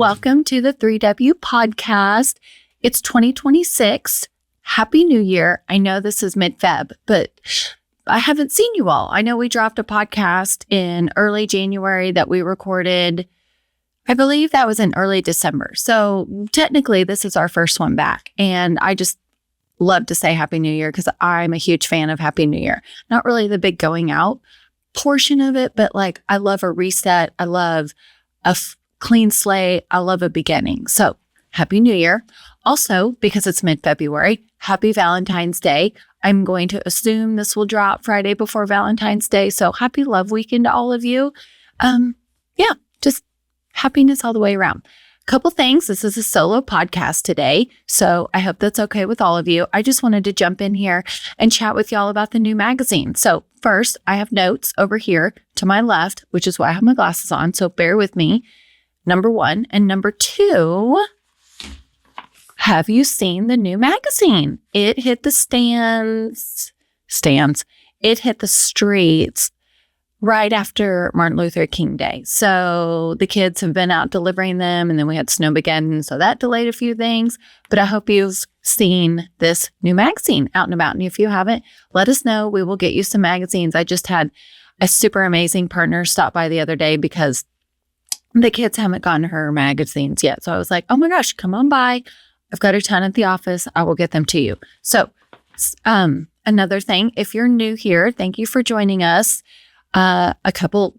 Welcome to the 3W podcast. It's 2026. Happy New Year. I know this is mid-Feb, but I haven't seen you all. I know we dropped a podcast in early January that we recorded. I believe that was in early December. So technically, this is our first one back. And I just love to say Happy New Year because I'm a huge fan of Happy New Year. Not really the big going out portion of it, but like I love a reset. I love a clean slate. I love a beginning. So Happy New Year. Also, because it's mid-February, Happy Valentine's Day. I'm going to assume this will drop Friday before Valentine's Day. So happy love weekend to all of you. Just happiness all the way around. Couple things. This is a solo podcast today, so I hope that's okay with all of you. I just wanted to jump in here and chat with y'all about the new magazine. So first, I have notes over here to my left, which is why I have my glasses on, so bear with me. Number one. And number two, have you seen the new magazine? It hit the stands. It hit the streets right after Martin Luther King Day. So the kids have been out delivering them, and then we had Snowmageddon, so that delayed a few things. But I hope you've seen this new magazine out and about. And if you haven't, let us know. We will get you some magazines. I just had a super amazing partner stop by the other day because the kids haven't gotten her magazines yet. So I was like, oh my gosh, come on by. I've got a ton at the office. I will get them to you. So another thing, if you're new here, thank you for joining us. A couple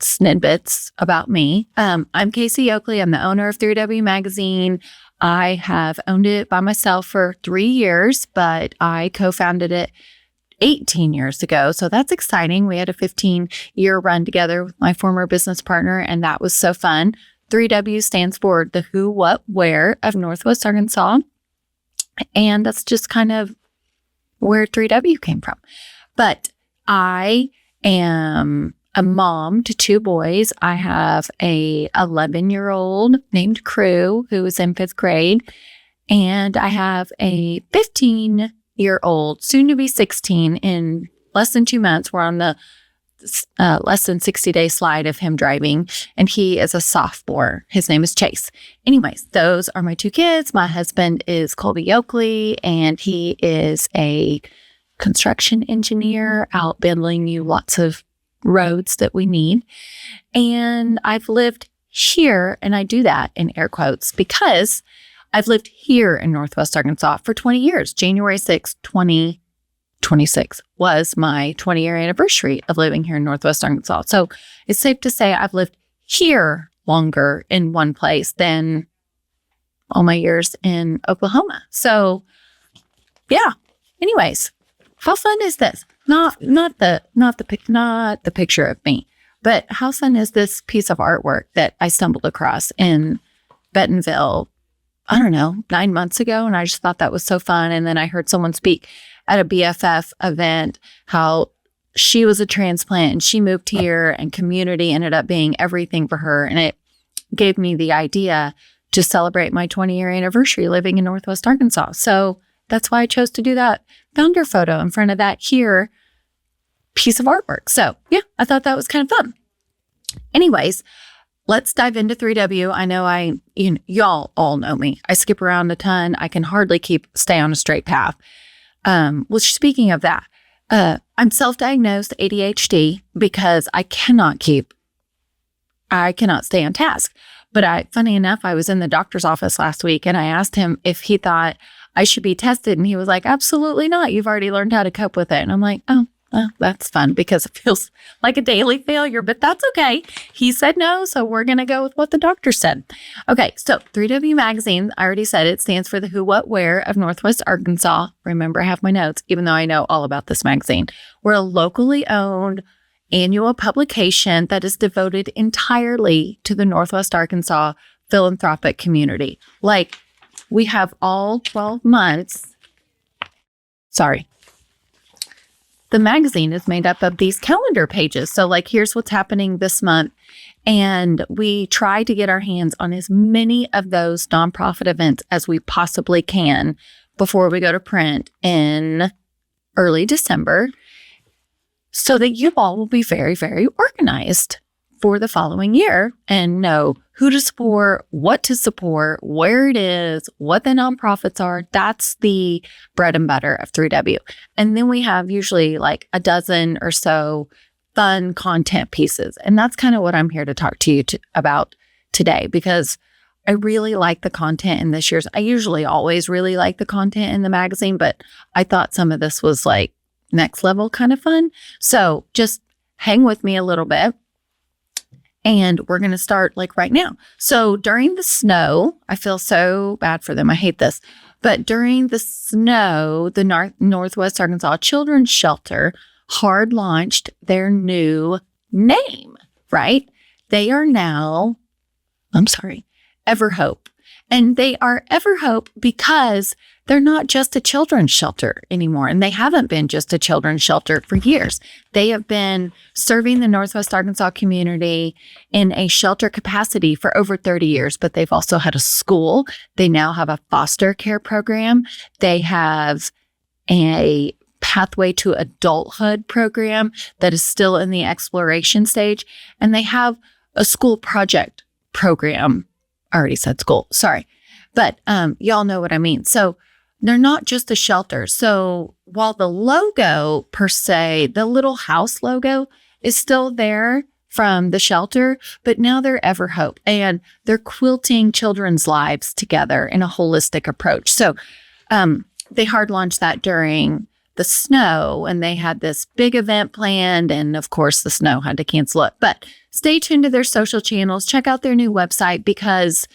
snippets about me. I'm Kasie Yokley. I'm the owner of 3W Magazine. I have owned it by myself for 3 years, but I co-founded it 18 years ago. So that's exciting. We had a 15-year run together with my former business partner, and that was so fun. 3W stands for the who, what, where of Northwest Arkansas. And that's just kind of where 3W came from. But I am a mom to 2 boys. I have a 11-year-old named Crew who is in 5th grade. And I have a 15-year-old, soon to be 16 in less than 2 months. We're on the less than 60-day slide of him driving, and he is a sophomore. His name is Chase. Anyways, those are my 2 kids. My husband is Colby Yokley, and he is a construction engineer out building you lots of roads that we need. And I've lived here, and I do that in air quotes because I've lived here in Northwest Arkansas for 20 years. January 6th, 2026 was my 20-year anniversary of living here in Northwest Arkansas. So it's safe to say I've lived here longer in one place than all my years in Oklahoma. So yeah. Anyways, how fun is this? Not the picture of me, but how fun is this piece of artwork that I stumbled across in Bentonville, I don't know, 9 months ago. And I just thought that was so fun. And then I heard someone speak at a BFF event how she was a transplant and she moved here and community ended up being everything for her. And it gave me the idea to celebrate my 20-year anniversary living in Northwest Arkansas. So that's why I chose to do that founder photo in front of that here piece of artwork. So yeah, I thought that was kind of fun. Anyways, let's dive into 3W. I know y'all all know me. I skip around a ton. I can hardly stay on a straight path. Well, speaking of that, I'm self-diagnosed ADHD because I cannot stay on task. But funny enough, I was in the doctor's office last week and I asked him if he thought I should be tested. And he was like, absolutely not. You've already learned how to cope with it. And I'm like, oh, well, that's fun because it feels like a daily failure, but that's okay. He said no, so we're going to go with what the doctor said. Okay, so 3W Magazine, I already said it, stands for the who, what, where of Northwest Arkansas. Remember, I have my notes, even though I know all about this magazine. We're a locally owned annual publication that is devoted entirely to the Northwest Arkansas philanthropic community. Like, we have all 12 months. Sorry. The magazine is made up of these calendar pages. So like, here's what's happening this month. And we try to get our hands on as many of those nonprofit events as we possibly can before we go to print in early December so that you all will be very, very organized. for the following year and know who to support, what to support, where it is, what the nonprofits are. That's the bread and butter of 3W. And then we have usually like a dozen or so fun content pieces. And that's kind of what I'm here to talk to you about today, because I really like the content in this year's. I usually always really like the content in the magazine, but I thought some of this was like next level kind of fun. So just hang with me a little bit. And we're going to start like right now. So during the snow, I feel so bad for them. I hate this. But during the snow, the Northwest Arkansas Children's Shelter hard launched their new name, right? They are now, EverHope. And they are EverHope because they're not just a children's shelter anymore. And they haven't been just a children's shelter for years. They have been serving the Northwest Arkansas community in a shelter capacity for over 30 years, but they've also had a school. They now have a foster care program. They have a pathway to adulthood program that is still in the exploration stage. And they have a school project program. I already said school, sorry. But y'all know what I mean. So they're not just a shelter. So while the logo per se, the little house logo is still there from the shelter, but now they're EverHope and they're quilting children's lives together in a holistic approach. So they hard launched that during the snow and they had this big event planned. And of course the snow had to cancel it, but stay tuned to their social channels, check out their new website because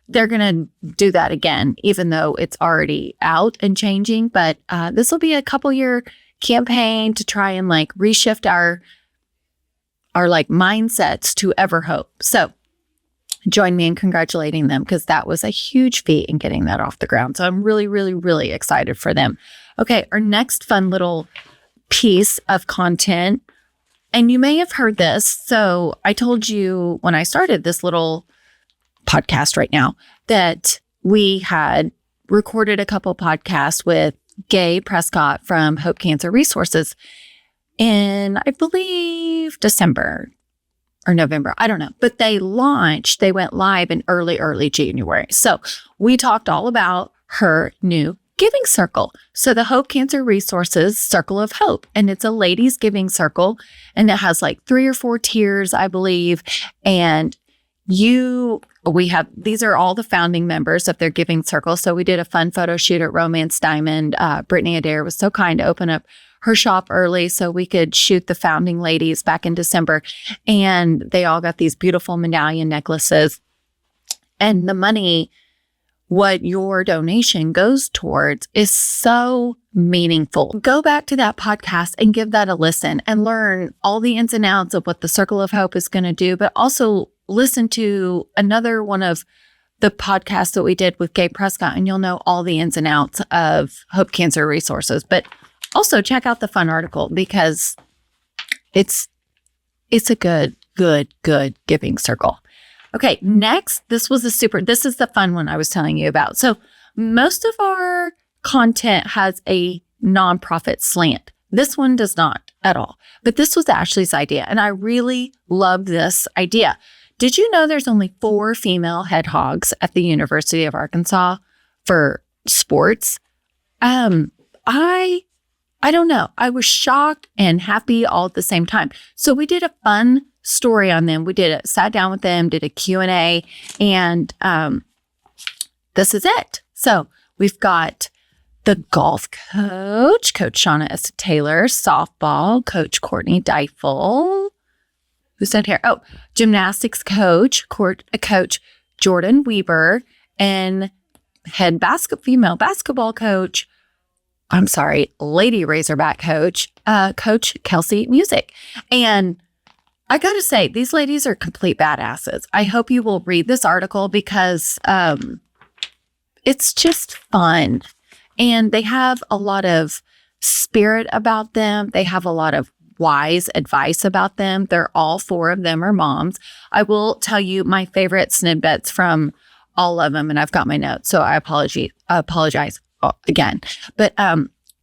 they're going to do that again, even though it's already out and changing. But this will be a couple year campaign to try and like reshift our like mindsets to EverHope. So join me in congratulating them because that was a huge feat in getting that off the ground. So I'm really, really, really excited for them. Okay, our next fun little piece of content, and you may have heard this. So I told you when I started this little podcast right now that we had recorded a couple podcasts with Gay Prescott from Hope Cancer Resources in, I believe, December or November. I don't know. But they went live in early January. So we talked all about her new giving circle. So the Hope Cancer Resources Circle of Hope, and it's a ladies giving circle, and it has like 3 or 4 tiers, I believe. And these are all the founding members of their giving circle. So we did a fun photo shoot at Romance Diamond. Brittany Adair was so kind to open up her shop early so we could shoot the founding ladies back in December. And they all got these beautiful medallion necklaces. And the money, what your donation goes towards, is so meaningful. Go back to that podcast and give that a listen and learn all the ins and outs of what the Circle of Hope is going to do, but also listen to another one of the podcasts that we did with Gay Prescott, and you'll know all the ins and outs of Hope Cancer Resources. But also check out the fun article because it's a good giving circle. Okay, next, this is the fun one I was telling you about. So most of our content has a nonprofit slant. This one does not at all. But this was Ashley's idea, and I really love this idea. Did you know there's only 4 female head hogs at the University of Arkansas for sports? I don't know. I was shocked and happy all at the same time. So we did a fun story on them. Sat down with them, did a Q&A, and this is it. So we've got the golf coach, Coach Shauna S. Taylor, softball, Coach Courtney Deifel. Who's that here? Oh, gymnastics coach, Coach Jordan Weber, and head female basketball coach, Lady Razorback coach, Coach Kasie Music. And I got to say, these ladies are complete badasses. I hope you will read this article because it's just fun. And they have a lot of spirit about them. They have a lot of wise advice about them. All 4 of them are moms. I will tell you my favorite snippets from all of them, and I've got my notes, so I apologize again. But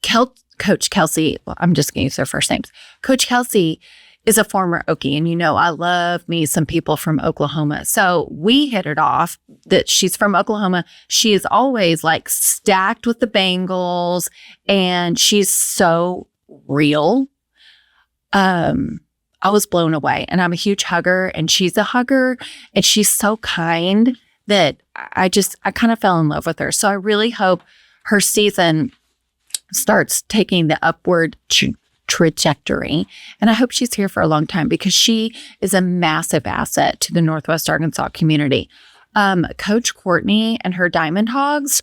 Coach Kasie, I'm just going to use their first names. Coach Kasie is a former Okie. And I love me some people from Oklahoma. So we hit it off that she's from Oklahoma. She is always like stacked with the Bengals and she's so real. I was blown away, and I'm a huge hugger and she's a hugger and she's so kind that I kind of fell in love with her. So I really hope her season starts taking the upward trajectory. And I hope she's here for a long time because she is a massive asset to the Northwest Arkansas community. Coach Courtney and her Diamond Hogs,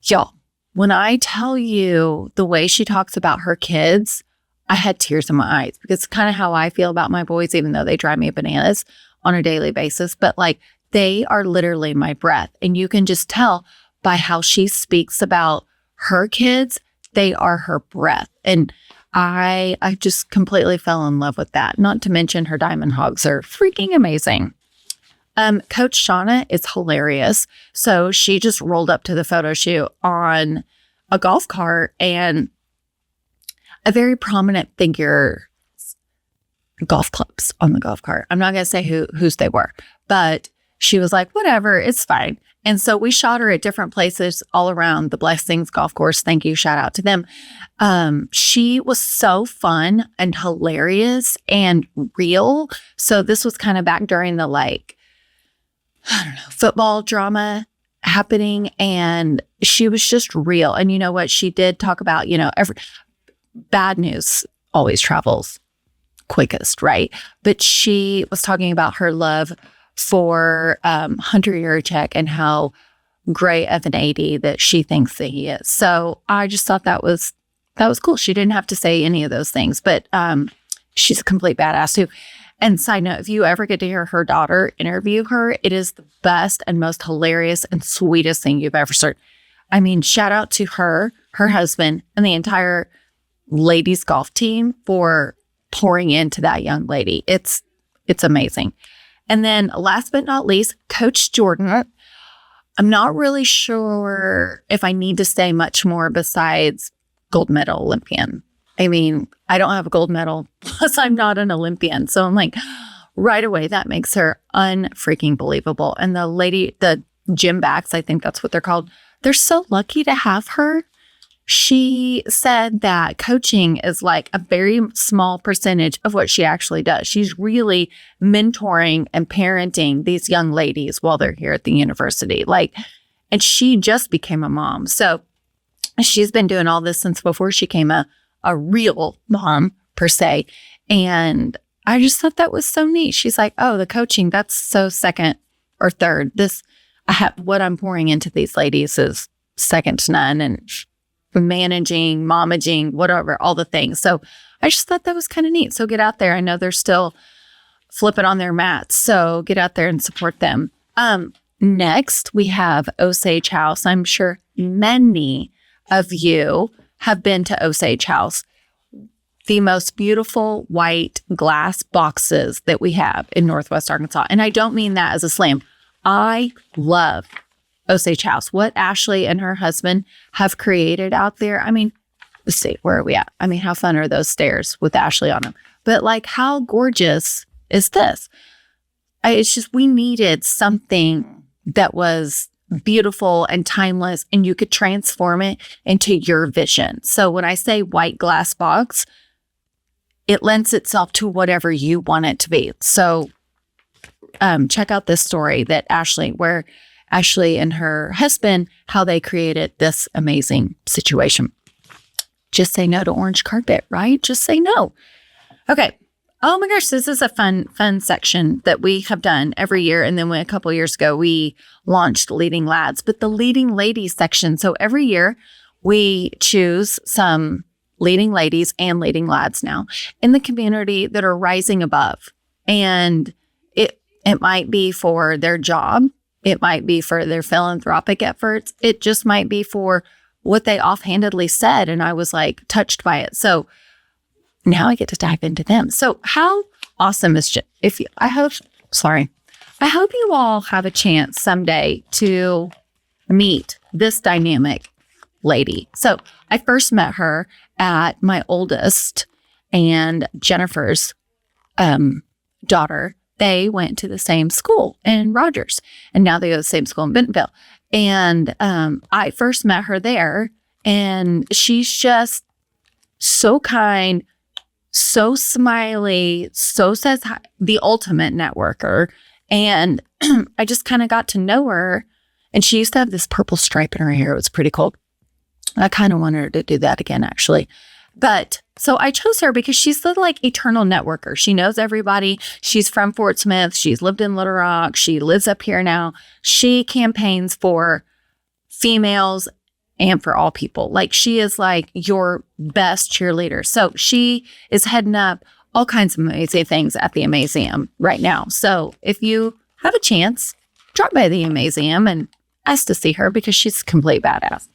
y'all, when I tell you the way she talks about her kids, I had tears in my eyes because it's kind of how I feel about my boys, even though they drive me bananas on a daily basis. But like, they are literally my breath. And you can just tell by how she speaks about her kids, they are her breath. And I just completely fell in love with that. Not to mention her Diamond Hogs are freaking amazing. Coach Shauna is hilarious. So she just rolled up to the photo shoot on a golf cart, and a very prominent figure, golf clubs on the golf cart. I'm not going to say whose they were, but she was like, whatever, it's fine. And so we shot her at different places all around the Blessings golf course. Thank you. Shout out to them. She was so fun and hilarious and real. So this was kind of back during the football drama happening. And she was just real. And you know what? She did talk about, bad news always travels quickest, right? But she was talking about her love for Hunter Yurachek and how great of an AD that she thinks that he is. So I just thought that was cool. She didn't have to say any of those things, but she's a complete badass too. And side note, if you ever get to hear her daughter interview her, it is the best and most hilarious and sweetest thing you've ever heard. I mean, shout out to her husband, and the entire ladies golf team for pouring into that young lady. It's amazing. And then last but not least, Coach Jordan. I'm not really sure if I need to say much more besides gold medal Olympian. I mean, I don't have a gold medal, plus I'm not an Olympian. So I'm like, right away, that makes her unfreaking believable. And the gym backs, I think that's what they're called. They're so lucky to have her. She said that coaching is like a very small percentage of what she actually does. She's really mentoring and parenting these young ladies while they're here at the university. And she just became a mom. So she's been doing all this since before she became a real mom per se. And I just thought that was so neat. She's like, oh, the coaching, that's so second or third. What I'm pouring into these ladies is second to none. And managing, momaging, whatever, all the things. So I just thought that was kind of neat. So get out there. I know they're still flipping on their mats. So get out there and support them. Next, we have Osage House. I'm sure many of you have been to Osage House. The most beautiful white glass boxes that we have in Northwest Arkansas. And I don't mean that as a slam. I love Osage House. What Ashley and her husband have created out there. I mean, let's see, where are we at? I mean, how fun are those stairs with Ashley on them? But how gorgeous is this? It's just, we needed something that was beautiful and timeless, and you could transform it into your vision. So when I say white glass box, it lends itself to whatever you want it to be. So check out this story that Ashley and her husband, how they created this amazing situation. Just say no to orange carpet, right? Just say no. Okay. Oh my gosh, this is a fun section that we have done every year. And then a couple of years ago, we launched Leading Lads, but the Leading Ladies section. So every year we choose some leading ladies and leading lads now in the community that are rising above. And it might be for their job. It might be for their philanthropic efforts. It just might be for what they offhandedly said. And I was touched by it. So now I get to dive into them. So how awesome is I hope you all have a chance someday to meet this dynamic lady. So I first met her at my oldest and Jennifer's daughter, they went to the same school in Rogers, and now they go to the same school in Bentonville. And I first met her there, and she's just so kind, so smiley, so says hi, the ultimate networker. And I just kind of got to know her. And she used to have this purple stripe in her hair. It was pretty cool. I kind of wanted her to do that again, actually. But so I chose her because she's the like eternal networker. She knows everybody. She's from Fort Smith. She's lived in Little Rock. She lives up here now. She campaigns for females and for all people. Like, she is like your best cheerleader. So she is heading up all kinds of amazing things at the Amazeum right now. So if you have a chance, drop by the Amazeum and ask to see her because she's a complete badass.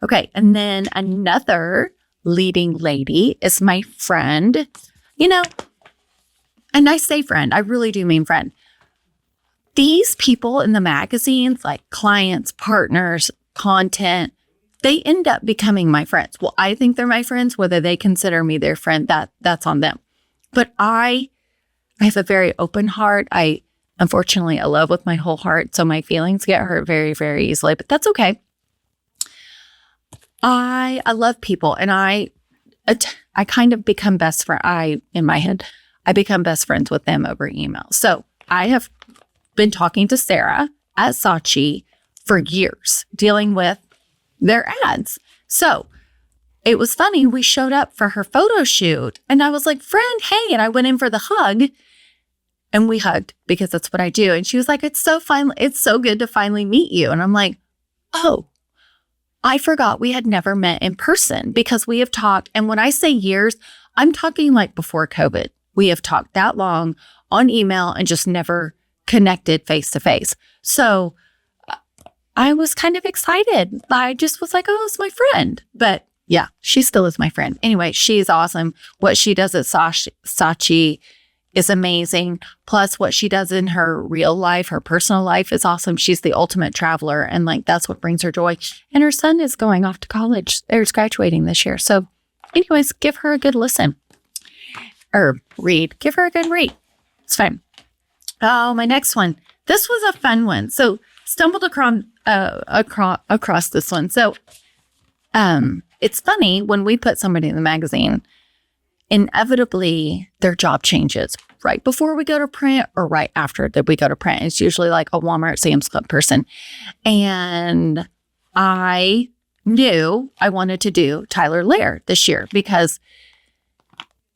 Okay. And then another leading lady is my friend, and I say friend, I really do mean friend. These people in the magazines, like clients, partners, content, they end up becoming my friends. Well, I think they're my friends. Whether they consider me their friend, that's on them. But I have a very open heart. Unfortunately, I love with my whole heart, so my feelings get hurt very, very easily, but that's okay. I love people, and I kind of become best friend. In my head, I become best friends with them over email. So I have been talking to Sarah at Saatchi for years, dealing with their ads. So it was funny. We showed up for her photo shoot, and I was like, "Friend, hey!" And I went in for the hug, and we hugged because that's what I do. And she was like, "It's so fun. It's so good to finally meet you." And I'm like, "Oh." I forgot we had never met in person because we have talked. And when I say years, I'm talking like before COVID. We have talked that long on email and just never connected face to face. So I was kind of excited. I just was like, "Oh, it's my friend." But yeah, she still is my friend. Anyway, she's awesome. What she does at Saatchi is amazing. Plus what she does in her real life, her personal life is awesome. She's the ultimate traveler, and like that's what brings her joy. And her son is going off to college. He's graduating this year. So anyways, give her a good listen or read. Give her a good read. It's fine. Oh, my next one. This was a fun one. So stumbled across this one. So it's funny when we put somebody in the magazine, inevitably their job changes right before we go to print or right after that we go to print. It's usually like a Walmart, Sam's Club person. And I knew I wanted to do Tyler Lair this year because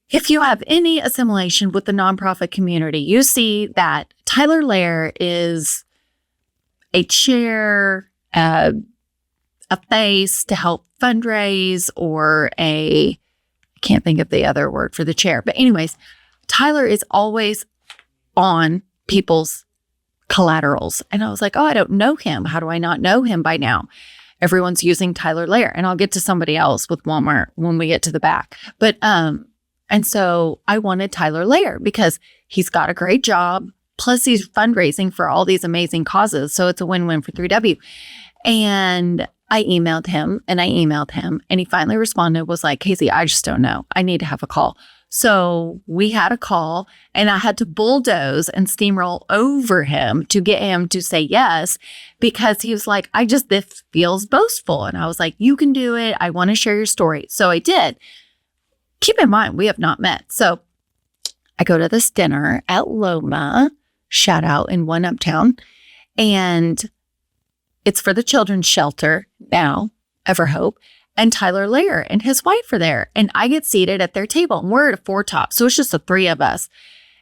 if you have any assimilation with the nonprofit community, you see that Tyler Lair is a chair, a face to help fundraise, or I can't think of the other word for the chair. But anyways, Tyler is always on people's collaterals. And I was like, "Oh, I don't know him. How do I not know him by now?" Everyone's using Tyler Lair, and I'll get to somebody else with Walmart when we get to the back. But, and so I wanted Tyler Lair because he's got a great job. Plus he's fundraising for all these amazing causes. So it's a win-win for 3W. And I emailed him, and he finally responded, was like, "Kasie, I just don't know. I need to have a call." So we had a call, and I had to bulldoze and steamroll over him to get him to say yes, because he was like, this feels boastful. And I was like, "You can do it. I want to share your story." So I did. Keep in mind, we have not met. So I go to this dinner at Loma, shout out in One Uptown, and it's for the children's shelter now, EverHope, and Tyler Lair and his wife are there. And I get seated at their table, and we're at a 4-top. So it's just the three of us.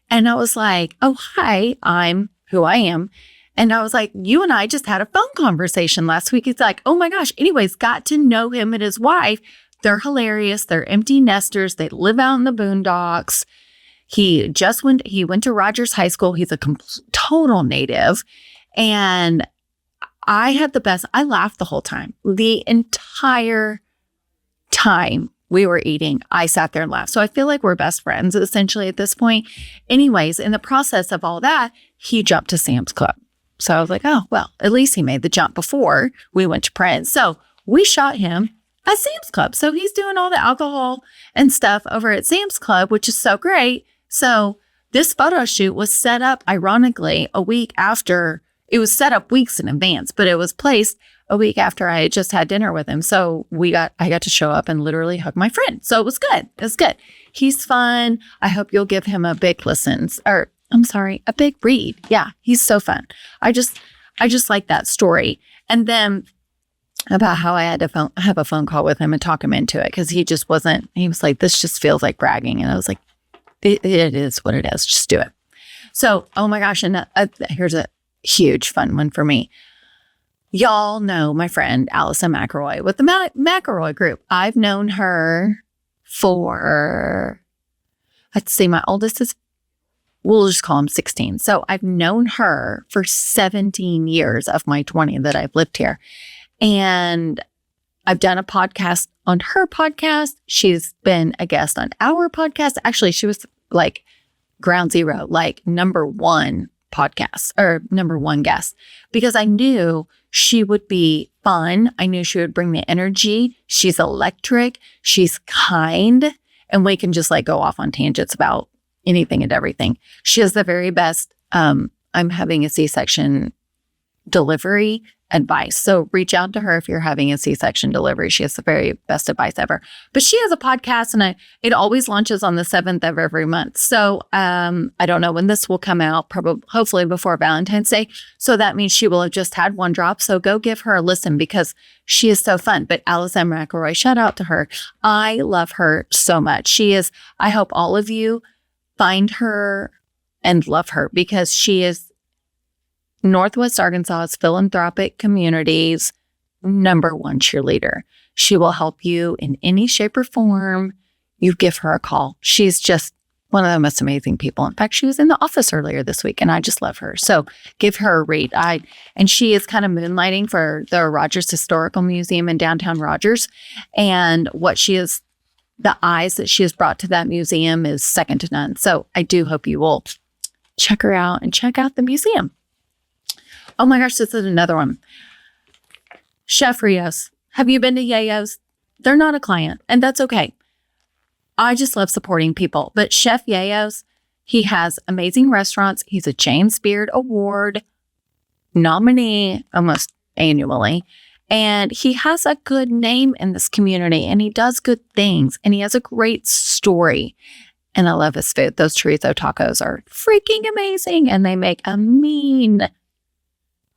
And I was like, "Oh, hi, I'm who I am." And I was like, "You and I just had a phone conversation last week." He's like, "Oh my gosh." Anyways, got to know him and his wife. They're hilarious. They're empty nesters. They live out in the boondocks. He went to Rogers High School. He's a total native. And I had the best. I laughed the whole time. The entire time we were eating, I sat there and laughed. So I feel like we're best friends essentially at this point. Anyways, in the process of all that, he jumped to Sam's Club. So I was like, "Oh, well, at least he made the jump before we went to print." So we shot him at Sam's Club. So he's doing all the alcohol and stuff over at Sam's Club, which is so great. So This photo shoot was set up, ironically, a week after. It was set up weeks in advance, but it was placed a week after I had just had dinner with him. So I got to show up and literally hug my friend. So it was good. It was good. He's fun. I hope you'll give him a big a big read. Yeah, he's so fun. I just like that story. And then about how I had to have a phone call with him and talk him into it, because he was like, this just feels like bragging. And I was like, it is what it is. Just do it. So, oh my gosh. And here's a huge fun one for me. Y'all know my friend, Allison McElroy with the McElroy group. I've known her for, let's see, my oldest is, we'll just call him 16. So I've known her for 17 years of my 20 that I've lived here. And I've done a podcast on her podcast. She's been a guest on our podcast. Actually, she was like ground zero, like number one podcast or number one guest, because I knew she would be fun. I knew she would bring the energy. She's electric. She's kind. And we can just like go off on tangents about anything and everything. She has the very best, I'm having a C-section delivery advice. So reach out to her if you're having a C-section delivery. She has the very best advice ever. But she has a podcast, and it always launches on the 7th of every month. So I don't know when this will come out, probably hopefully before Valentine's Day. So that means she will have just had one drop. So go give her a listen, because she is so fun. But Allison McElroy, shout out to her. I love her so much. I hope all of you find her and love her, because she is Northwest Arkansas's philanthropic community's number one cheerleader. She will help you in any shape or form. You give her a call. She's just one of the most amazing people. In fact, she was in the office earlier this week, and I just love her. So give her a read. And she is kind of moonlighting for the Rogers Historical Museum in downtown Rogers. And the eyes that she has brought to that museum is second to none. So I do hope you will check her out and check out the museum. Oh my gosh, this is another one. Chef Rios. Have you been to Yayo's? They're not a client, and that's okay. I just love supporting people. But Chef Yayo's, he has amazing restaurants. He's a James Beard Award nominee almost annually. And he has a good name in this community, and he does good things, and he has a great story. And I love his food. Those chorizo tacos are freaking amazing, and they make a mean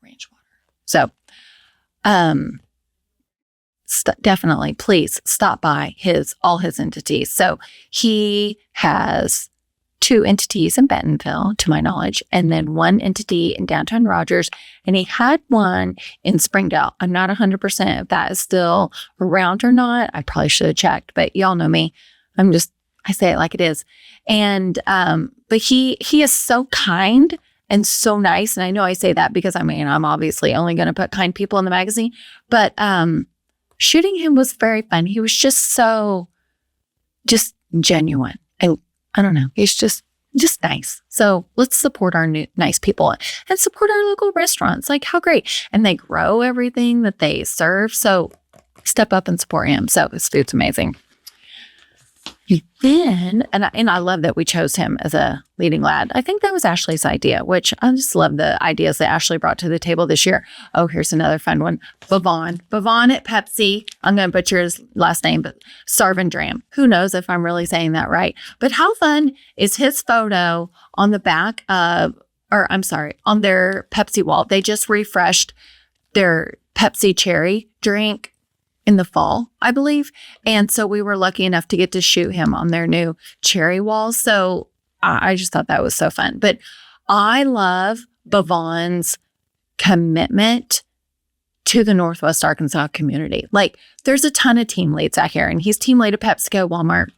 ranch water. So, definitely, please stop by all his entities. So he has 2 entities in Bentonville, to my knowledge, and then 1 entity in downtown Rogers, and he had one in Springdale. I'm not 100% if that is still around or not. I probably should have checked, but y'all know me. I say it like it is. And, but he is so kind and so nice. And I know I say that because I'm obviously only going to put kind people in the magazine, but, shooting him was very fun. He was just genuine. I don't know. He's just nice. So let's support our nice people and support our local restaurants. Like, how great. And they grow everything that they serve. So step up and support him. So his food's amazing. Then, and I love that we chose him as a leading lad. I think that was Ashley's idea, which I just love the ideas that Ashley brought to the table this year. Oh, here's another fun one. Bavon at Pepsi. I'm going to butcher his last name, but Sarvendram. Who knows if I'm really saying that right. But how fun is his photo on the back on their Pepsi wall? They just refreshed their Pepsi cherry drink in the fall, I believe. And so we were lucky enough to get to shoot him on their new cherry wall. So I just thought that was so fun. But I love Bavon's commitment to the Northwest Arkansas community. Like, there's a ton of team leads out here, and he's team lead of PepsiCo, Walmart,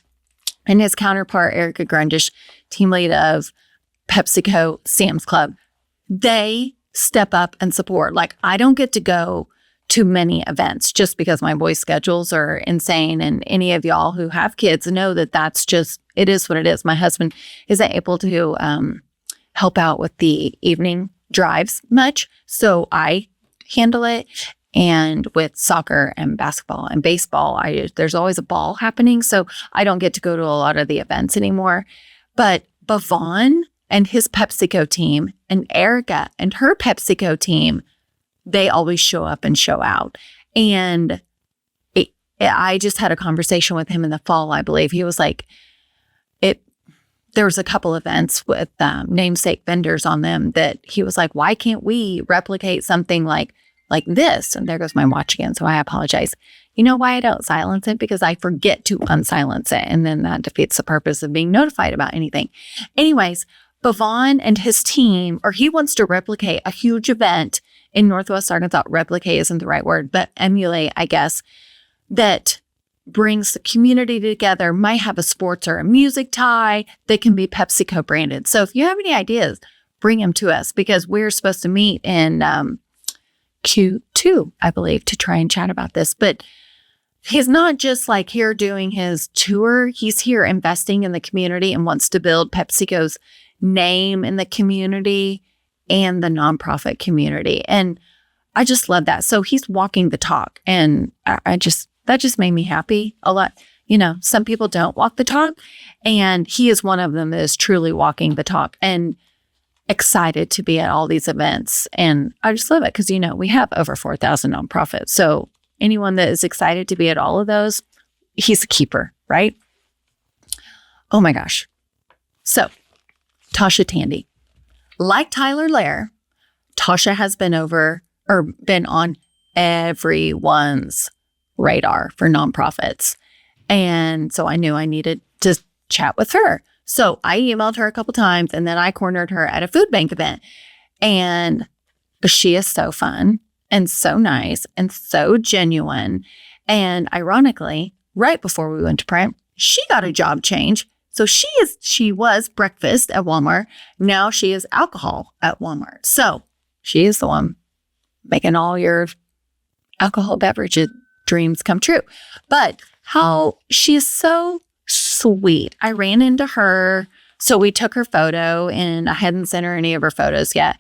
and his counterpart, Erica Grundish, team lead of PepsiCo, Sam's Club. They step up and support. Like, I don't get to go to many events just because my boys' schedules are insane. And any of y'all who have kids know that that's just, it is what it is. My husband isn't able to help out with the evening drives much. So I handle it. And with soccer and basketball and baseball, there's always a ball happening. So I don't get to go to a lot of the events anymore. But Bavon and his PepsiCo team and Erica and her PepsiCo team, they always show up and show out. And I just had a conversation with him in the fall, I believe. He was like, there was a couple events with namesake vendors on them that he was like, why can't we replicate something like this? And there goes my watch again, so I apologize. You know why I don't silence it? Because I forget to unsilence it, and then that defeats the purpose of being notified about anything. Anyways, Bavon and his team, or he wants to replicate a huge event in Northwest Arkansas. Replicate isn't the right word, but emulate, I guess, that brings the community together, might have a sports or a music tie that can be PepsiCo branded. So if you have any ideas, bring them to us, because we're supposed to meet in Q2, I believe, to try and chat about this. But he's not just like here doing his tour. He's here investing in the community and wants to build PepsiCo's name in the community and the nonprofit community. And I just love that. So he's walking the talk, and that just made me happy a lot. You know, some people don't walk the talk, and he is one of them that is truly walking the talk and excited to be at all these events. And I just love it because, you know, we have over 4,000 nonprofits. So anyone that is excited to be at all of those, he's a keeper, right? Oh my gosh. So Tasha Tandy, like Tyler Lair, Tasha has been on everyone's radar for nonprofits. And so I knew I needed to chat with her. So I emailed her a couple times, and then I cornered her at a food bank event. And she is so fun and so nice and so genuine. And ironically, right before we went to print, she got a job change. So she was breakfast at Walmart. Now she is alcohol at Walmart. So she is the one making all your alcohol beverages dreams come true. But how she is so sweet. I ran into her. So we took her photo, and I hadn't sent her any of her photos yet.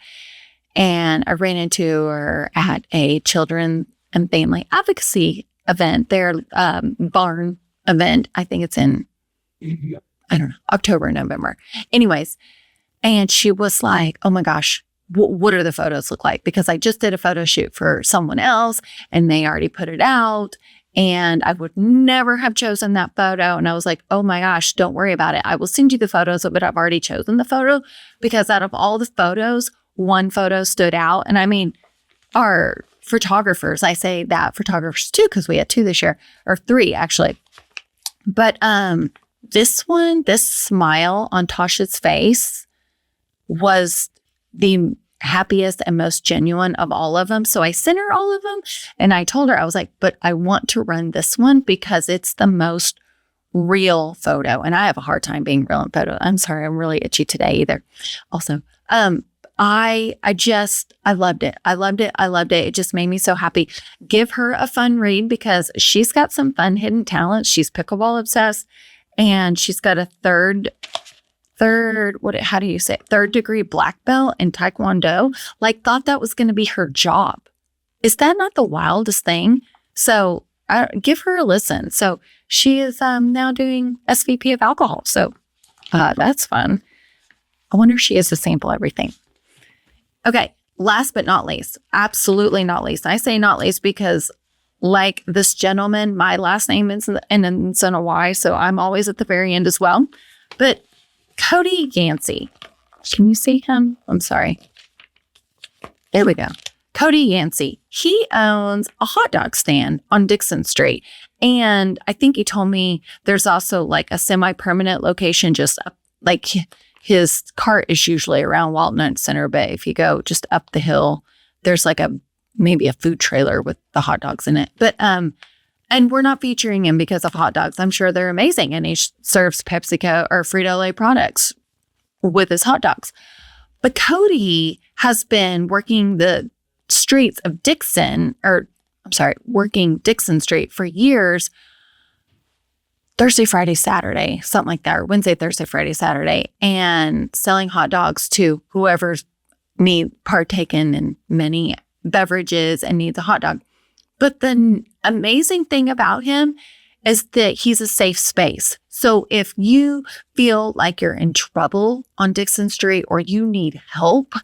And I ran into her at a children and family advocacy event, their barn event. I think it's in, I don't know, October, November. Anyways, and she was like, oh my gosh, what do the photos look like? Because I just did a photo shoot for someone else, and they already put it out, and I would never have chosen that photo. And I was like, oh my gosh, don't worry about it. I will send you the photos, but I've already chosen the photo, because out of all the photos, one photo stood out. And I mean, our photographers, I say that photographers too, because we had 2 this year, or 3 actually. But this smile on Tasha's face was the happiest and most genuine of all of them. So I sent her all of them, and I told her, I was like, but I want to run this one because it's the most real photo. And I have a hard time being real in photo. I'm sorry, I'm really itchy today either. Also, I loved it. I loved it. It just made me so happy. Give her a fun read, because she's got some fun hidden talents. She's pickleball obsessed, and she's got a third degree black belt in Taekwondo. Like, thought that was going to be her job. Is that not the wildest thing? So give her a listen. So she is now doing SVP of alcohol. So that's fun. I wonder if she has to sample everything. Okay. Last but not least, absolutely not least. I say not least because, like this gentleman, my last name ends in a Y, so I'm always at the very end as well. But Cody Yancey. Can you see him? I'm sorry. There we go. Cody Yancey. He owns a hot dog stand on Dixon Street. And I think he told me there's also like a semi-permanent location just up, like his cart is usually around Walnut Center Bay. If you go just up the hill, there's like maybe a food trailer with the hot dogs in it. But and we're not featuring him because of hot dogs. I'm sure they're amazing. And he serves PepsiCo or Frito-Lay products with his hot dogs. But Cody has been working the streets of working Dixon Street for years. Thursday, Friday, Saturday, something like that, or Wednesday, Thursday, Friday, Saturday, and selling hot dogs to whoever's partaken in many beverages and needs a hot dog. But the amazing thing about him is that he's a safe space. So if you feel like you're in trouble on Dixon Street or you need help,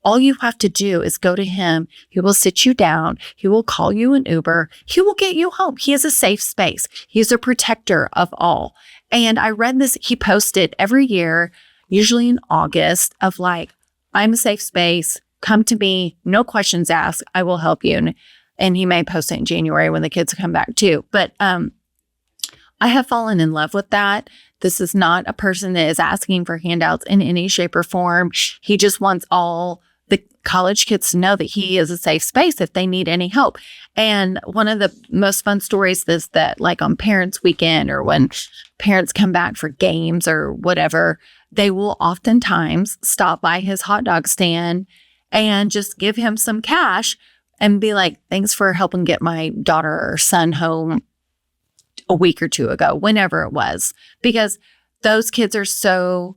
all you have to do is go to him. He will sit you down. He will call you an Uber. He will get you home. He is a safe space. He's a protector of all. And I read this. He posted every year, usually in August, of like, I'm a safe space. Come to me. No questions asked. I will help you. And he may post it in January when the kids come back too. But I have fallen in love with that. This is not a person that is asking for handouts in any shape or form. He just wants all the college kids to know that he is a safe space if they need any help. And one of the most fun stories is that, like on Parents Weekend or when parents come back for games or whatever, they will oftentimes stop by his hot dog stand and just give him some cash and be like, thanks for helping get my daughter or son home a week or two ago, whenever it was, because those kids are so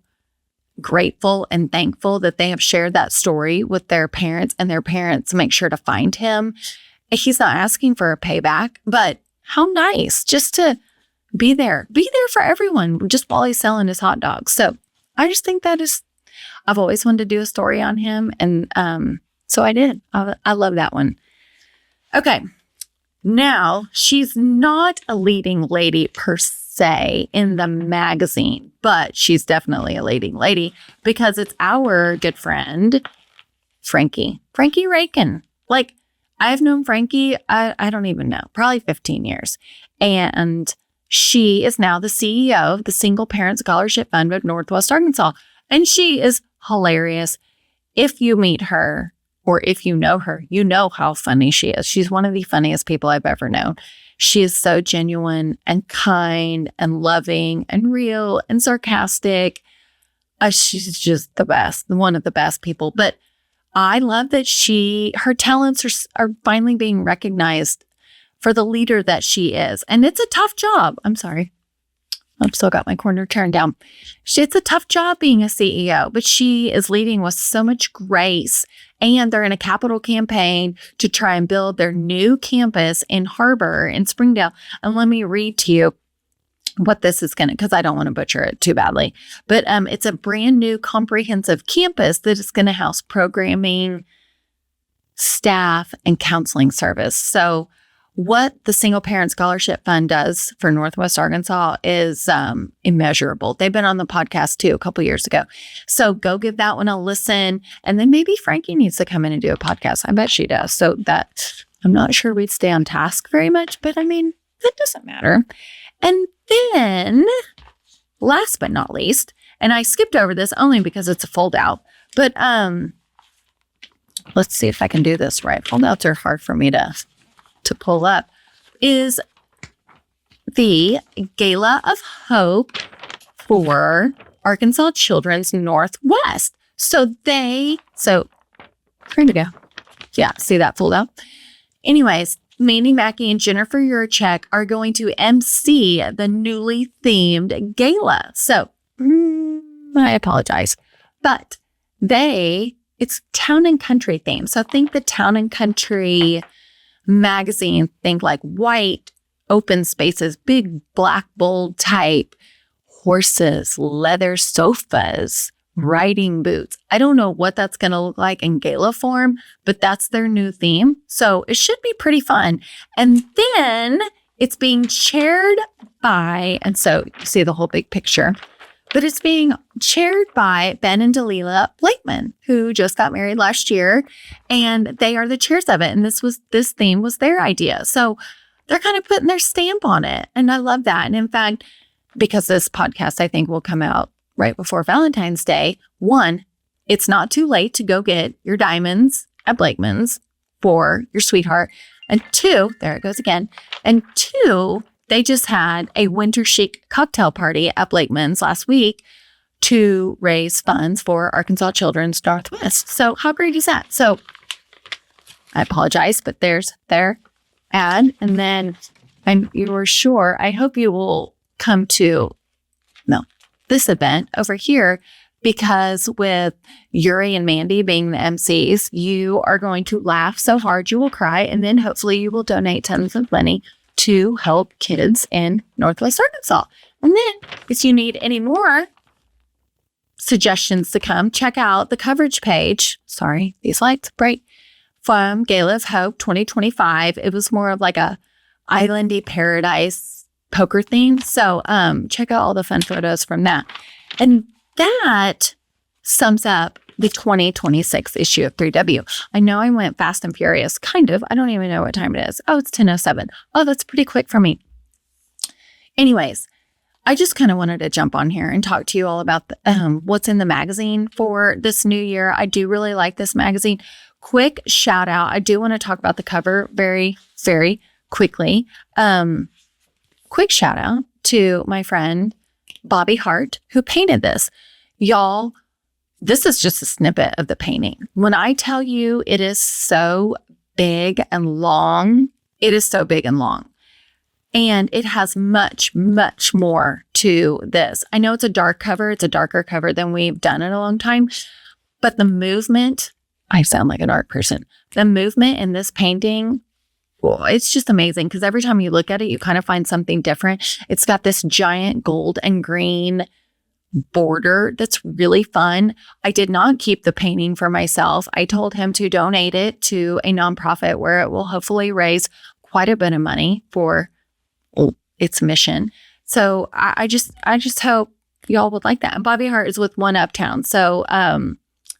grateful and thankful that they have shared that story with their parents, and their parents make sure to find him. He's not asking for a payback, but how nice just to be there for everyone just while he's selling his hot dogs. So I just think I've always wanted to do a story on him. And so I did. I love that one. Okay. Now, she's not a leading lady per se in the magazine, but she's definitely a leading lady because it's our good friend, Frankie Rakin. Like, I've known Frankie, I don't even know, probably 15 years. And she is now the CEO of the Single Parent Scholarship Fund of Northwest Arkansas. And she is hilarious. If you meet her, or if you know her, you know how funny she is. She's one of the funniest people I've ever known. She is so genuine and kind and loving and real and sarcastic. She's just the best, one of the best people. But I love that her talents are finally being recognized for the leader that she is. And it's a tough job. I'm sorry. I've still got my corner turned down. It's a tough job being a CEO, but she is leading with so much grace. And they're in a capital campaign to try and build their new campus in Harbor in Springdale. And let me read to you what this is going to, because I don't want to butcher it too badly. But it's a brand new comprehensive campus that is going to house programming, staff, and counseling service. So what the Single Parent Scholarship Fund does for Northwest Arkansas is immeasurable. They've been on the podcast too a couple years ago. So go give that one a listen. And then maybe Frankie needs to come in and do a podcast. I bet she does. So that I'm not sure we'd stay on task very much, but I mean, that doesn't matter. And then last but not least, and I skipped over this only because it's a fold out, but let's see if I can do this right. Fold outs are hard for me to pull up, is the Gala of Hope for Arkansas Children's Northwest. So here we go. Yeah, see that fold out? Anyways, Mandy Mackey and Jennifer Yurchek are going to MC the newly themed gala. So I apologize, but it's town and country themed. So think the town and country magazine, think like white open spaces, big black bold type, horses, leather sofas, riding boots. I don't know what that's going to look like in gala form, but that's their new theme. So it should be pretty fun. And then it's being chaired by, and so you see the whole big picture, but it's being chaired by Ben and Delilah Blakeman, who just got married last year, and they are the chairs of it. And this theme was their idea. So they're kind of putting their stamp on it. And I love that. And in fact, because this podcast, I think, will come out right before Valentine's Day, 1, it's not too late to go get your diamonds at Blakeman's for your sweetheart. And 2, there it goes again. And 2, they just had a winter chic cocktail party at Blakeman's last week to raise funds for Arkansas Children's Northwest. So how great is that? So I apologize, but there's their ad. And then you were sure, I hope you will come to this event over here, because with Yuri and Mandy being the MCs, you are going to laugh so hard you will cry. And then hopefully you will donate tons of money to help kids in Northwest Arkansas. And then if you need any more suggestions to come, check out the coverage page. Sorry, these lights break. From Gala of Hope 2025. It was more of like a islandy paradise poker theme. So check out all the fun photos from that. And that sums up the 2026 issue of 3W. I know I went fast and furious, kind of. I don't even know what time it is. Oh, it's 10:07. Oh, that's pretty quick for me. Anyways, I just kind of wanted to jump on here and talk to you all about what's in the magazine for this new year. I do really like this magazine. Quick shout out. I do want to talk about the cover very, very quickly. Quick shout out to my friend, Bobby Hart, who painted this. Y'all, this is just a snippet of the painting. When I tell you it is so big and long, it is so big and long. And it has much, much more to this. I know it's a dark cover. It's a darker cover than we've done in a long time. But the movement, I sound like a dark person. The movement in this painting, well, it's just amazing because every time you look at it, you kind of find something different. It's got this giant gold and green border that's really fun. I did not keep the painting for myself. I told him to donate it to a nonprofit where it will hopefully raise quite a bit of money for its mission. So I just hope y'all would like that. And Bobby Hart is with One Uptown. So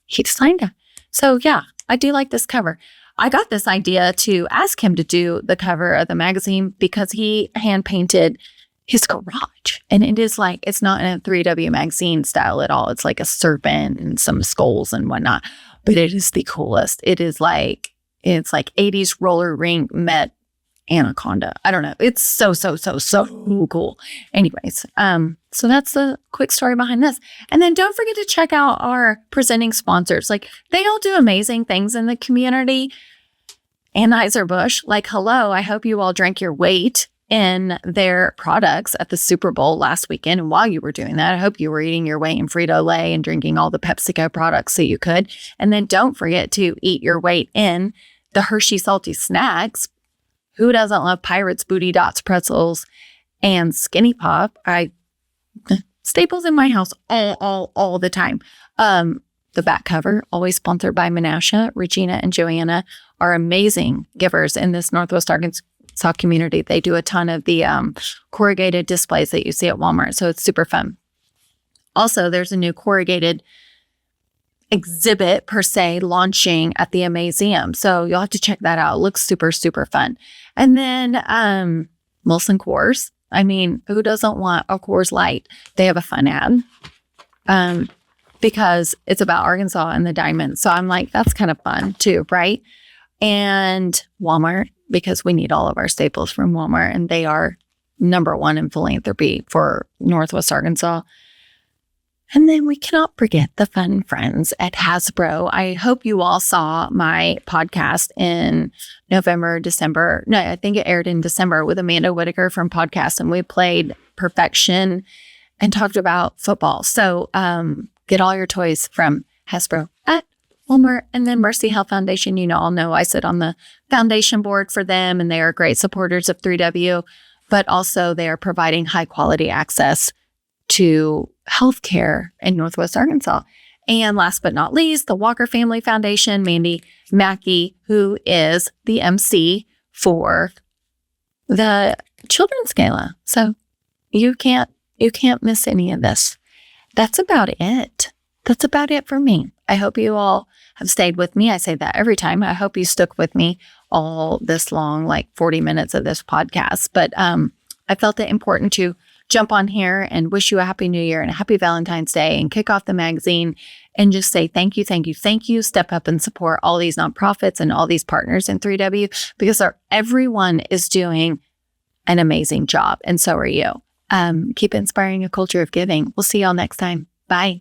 he designed it. So yeah, I do like this cover. I got this idea to ask him to do the cover of the magazine because he hand painted his garage. And it is like, it's not in a 3W magazine style at all. It's like a serpent and some skulls and whatnot. But it is the coolest. It's like 80s roller rink met anaconda. I don't know. It's so cool. Anyways, so that's the quick story behind this. And then don't forget to check out our presenting sponsors. Like, they all do amazing things in the community. Anheuser-Busch, like, hello, I hope you all drank your weight in their products at the Super Bowl last weekend. And while you were doing that, I hope you were eating your weight in Frito-Lay and drinking all the PepsiCo products so you could. And then don't forget to eat your weight in the Hershey Salty Snacks. Who doesn't love Pirates, Booty Dots, pretzels, and Skinny Pop? Staples in my house all the time. The back cover, always sponsored by Menasha. Regina and Joanna are amazing givers in this Northwest Arkansas community. They do a ton of the corrugated displays that you see at Walmart, so it's super fun. Also, there's a new corrugated exhibit per se launching at the Museum, so you'll have to check that out. It looks super fun. And then Molson Coors. I mean, who doesn't want a Coors Light? They have a fun ad because it's about Arkansas and the diamonds. So I'm like, that's kind of fun too, right? And Walmart, because we need all of our staples from Walmart, and they are number one in philanthropy for Northwest Arkansas. And then we cannot forget the fun friends at Hasbro. I hope you all saw my podcast in November, December. No, I think it aired in December with Amanda Whitaker from Podcast, and we played Perfection and talked about football. So get all your toys from Hasbro at Walmart. And then Mercy Health Foundation, you all know I sit on the foundation board for them, and they are great supporters of 3W, but also they are providing high quality access to healthcare in Northwest Arkansas. And last but not least, the Walker Family Foundation, Mandy Mackey, who is the MC for the Children's Gala. So you can't miss any of this. That's about it. That's about it for me. I hope you all have stayed with me. I say that every time. I hope you stuck with me all this long, like 40 minutes of this podcast. But I felt it important to jump on here and wish you a happy new year and a happy Valentine's Day and kick off the magazine and just say thank you. Step up and support all these nonprofits and all these partners in 3W because everyone is doing an amazing job. And so are you. Keep inspiring a culture of giving. We'll see y'all next time. Bye.